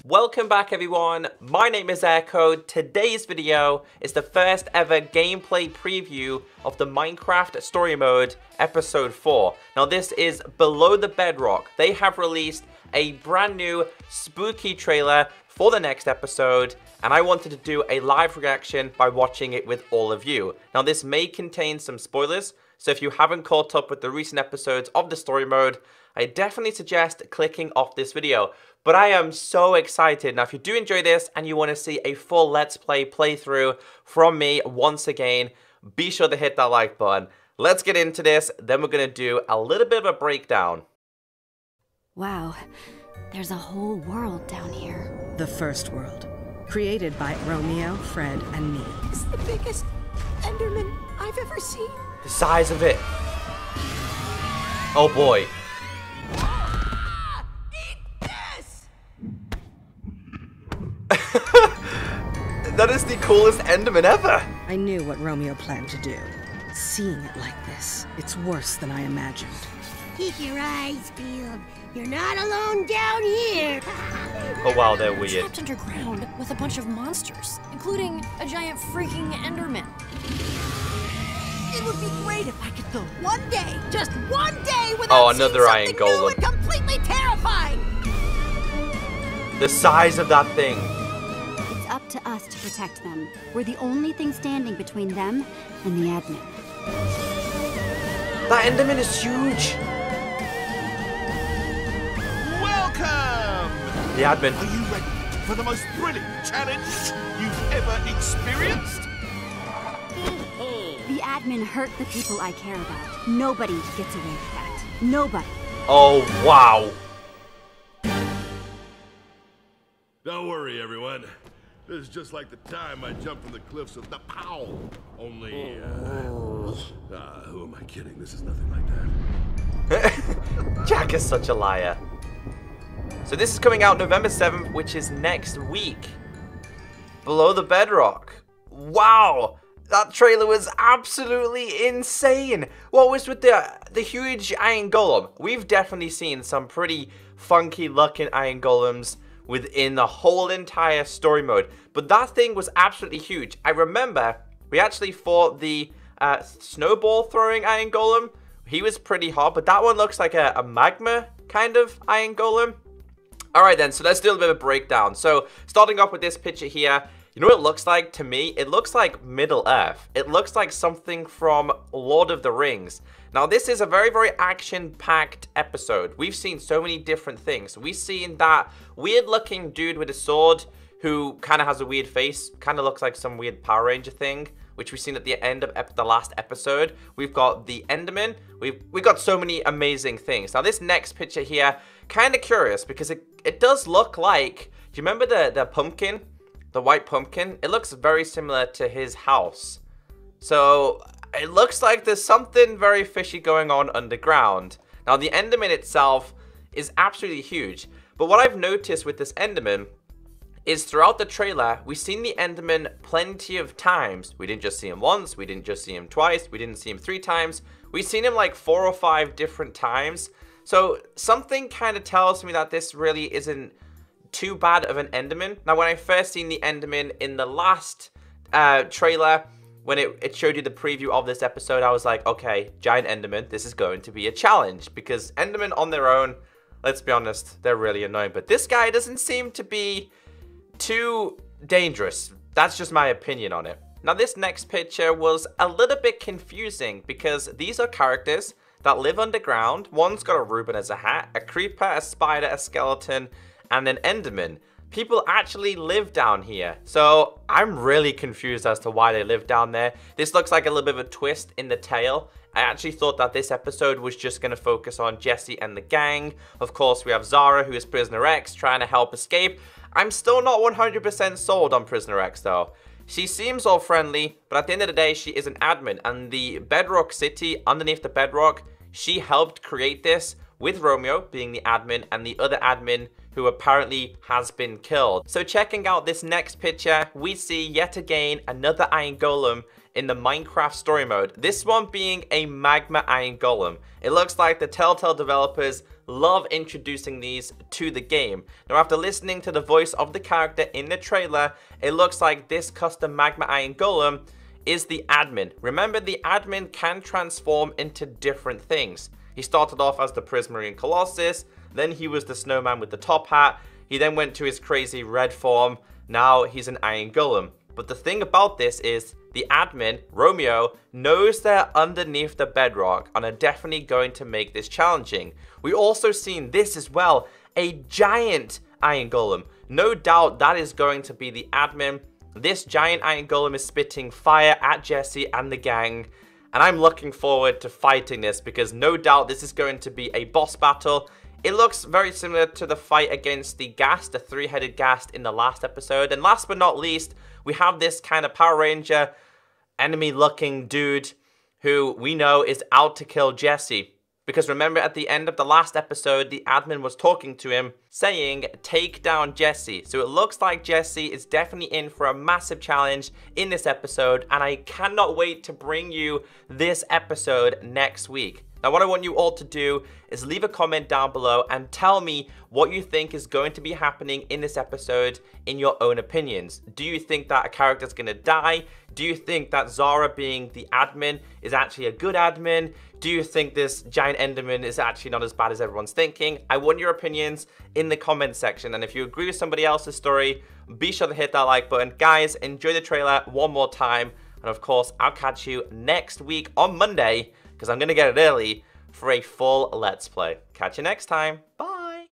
Welcome back everyone, my name is Echo. Today's video is the first ever gameplay preview of the Minecraft Story Mode Episode 4. Now this is Below the Bedrock. They have released a brand new spooky trailer for the next episode, and I wanted to do a live reaction by watching it with all of you. Now this may contain some spoilers, so if you haven't caught up with the recent episodes of the Story Mode, I definitely suggest clicking off this video. But I am so excited. Now, if you do enjoy this and you want to see a full Let's Play playthrough from me once again, be sure to hit that like button. Let's get into this. Then we're going to do a little bit of a breakdown. Wow, there's a whole world down here. The first world, created by Romeo, Fred, and me. It's the biggest Enderman I've ever seen. The size of it. Oh boy. That is the coolest Enderman ever! I knew what Romeo planned to do. Seeing it like this, it's worse than I imagined. Keep your eyes peeled. You're not alone down here. Oh wow, they're We're weird. trapped underground with a bunch of monsters, including a giant freaking Enderman. It would be great if I could go one day, just one day, without another seeing iron something new golem. and completely terrifying. The size of that thing. It's up to us to protect them. We're the only thing standing between them and the admin. That Enderman is huge. Welcome! The admin. Are you ready for the most brilliant challenge you've ever experienced? The admin hurt the people I care about. Nobody gets away with that. Nobody. Oh wow. Don't worry, everyone. This is just like the time I jumped from the cliffs of the Powell. Only, who am I kidding? This is nothing like that. Jack is such a liar. So this is coming out November 7th, which is next week. Below the Bedrock. Wow. That trailer was absolutely insane. What was with the huge iron golem? We've definitely seen some pretty funky looking iron golems within the whole entire story mode, but that thing was absolutely huge. I remember we actually fought the snowball throwing iron golem. He was pretty hot, but that one looks like a magma kind of iron golem. All right then, so let's do a bit of a breakdown. So starting off with this picture here, you know what it looks like to me? It looks like Middle Earth. It looks like something from Lord of the Rings. Now, this is a very, very action-packed episode. We've seen so many different things. We've seen that weird-looking dude with a sword who kind of has a weird face, kind of looks like some weird Power Ranger thing, which we've seen at the end of the last episode. We've got the Enderman. We've got so many amazing things. Now, this next picture here, kind of curious because it does look like, do you remember the pumpkin? The white pumpkin? It looks very similar to his house. So it looks like there's something very fishy going on underground. Now the Enderman itself is absolutely huge. But what I've noticed with this Enderman is throughout the trailer, we've seen the Enderman plenty of times. We didn't just see him once, we didn't just see him twice, we didn't see him 3 times. We've seen him like 4 or 5 different times. So something kind of tells me that this really isn't too bad of an Enderman. Now, when I first seen the Enderman in the last trailer, when it showed you the preview of this episode, I was like, okay, giant Enderman, this is going to be a challenge. Because Endermen on their own, let's be honest, they're really annoying. But this guy doesn't seem to be too dangerous. That's just my opinion on it. Now, this next picture was a little bit confusing because these are characters that live underground. One's got a Reuben as a hat, a creeper, a spider, a skeleton, and an Enderman. People actually live down here. So I'm really confused as to why they live down there. This looks like a little bit of a twist in the tale. I actually thought that this episode was just going to focus on Jesse and the gang. Of course, we have Zara, who is Prisoner X, trying to help escape. I'm still not 100% sold on Prisoner X, though. She seems all friendly, but at the end of the day, she is an admin. And the Bedrock City, underneath the Bedrock, she helped create this with Romeo being the admin and the other admin who apparently has been killed. So checking out this next picture, we see yet again another iron golem in the Minecraft story mode. This one being a magma iron golem. It looks like the Telltale developers love introducing these to the game. Now, after listening to the voice of the character in the trailer, it looks like this custom Magma Iron Golem is the admin. Remember, the admin can transform into different things. He started off as the Prismarine Colossus, then he was the snowman with the top hat, he then went to his crazy red form, now he's an Iron Golem. But the thing about this is, the admin, Romeo, knows they're underneath the bedrock and are definitely going to make this challenging. We also seen this as well, a giant Iron Golem. No doubt that is going to be the admin. This giant Iron Golem is spitting fire at Jesse and the gang, and I'm looking forward to fighting this because no doubt this is going to be a boss battle. It looks very similar to the fight against the Ghast, the three-headed Ghast in the last episode. And last but not least, we have this kind of Power Ranger enemy-looking dude who we know is out to kill Jesse. Because remember, at the end of the last episode, the admin was talking to him, saying, take down Jesse. So it looks like Jesse is definitely in for a massive challenge in this episode, and I cannot wait to bring you this episode next week. Now, what I want you all to do is leave a comment down below and tell me what you think is going to be happening in this episode in your own opinions. Do you think that a character's going to die? Do you think that Zara being the admin is actually a good admin? Do you think this giant Enderman is actually not as bad as everyone's thinking? I want your opinions in the comment section. And if you agree with somebody else's story, be sure to hit that like button. Guys, enjoy the trailer one more time. And of course, I'll catch you next week on Monday, because I'm going to get it early for a full Let's Play. Catch you next time. Bye.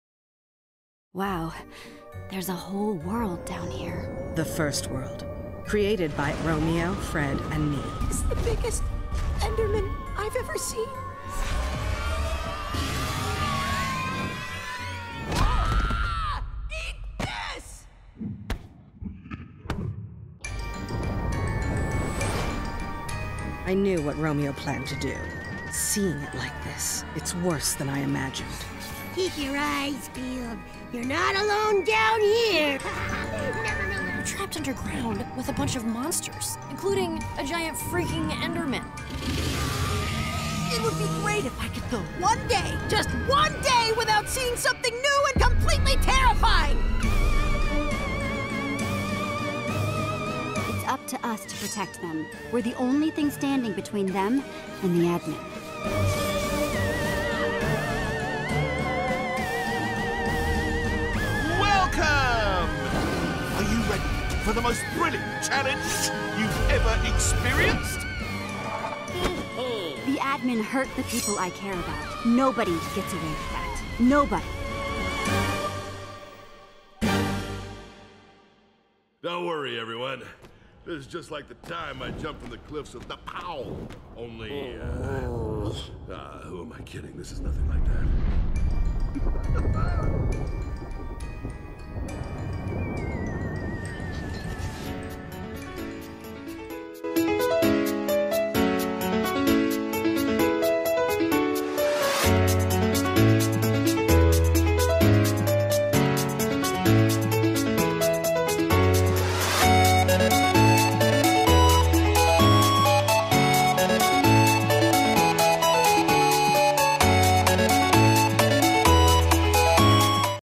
Wow, there's a whole world down here. The first world, created by Romeo, Fred, and me. It's the biggest Enderman I've ever seen. Ah! Eat this! I knew what Romeo planned to do. Seeing it like this, it's worse than I imagined. Keep your eyes peeled. You're not alone down here. We're trapped underground with a bunch of monsters, including a giant freaking Enderman. It would be great if I could go one day, just one day, without seeing something new and completely terrifying. It's up to us to protect them. We're the only thing standing between them and the admin. Welcome! Are you ready for the most brilliant challenge you've ever experienced? The admin hurt the people I care about. Nobody gets away with that. Nobody. Don't worry, everyone. This is just like the time I jumped from the cliffs of the Powell. Only, who am I kidding? This is nothing like that.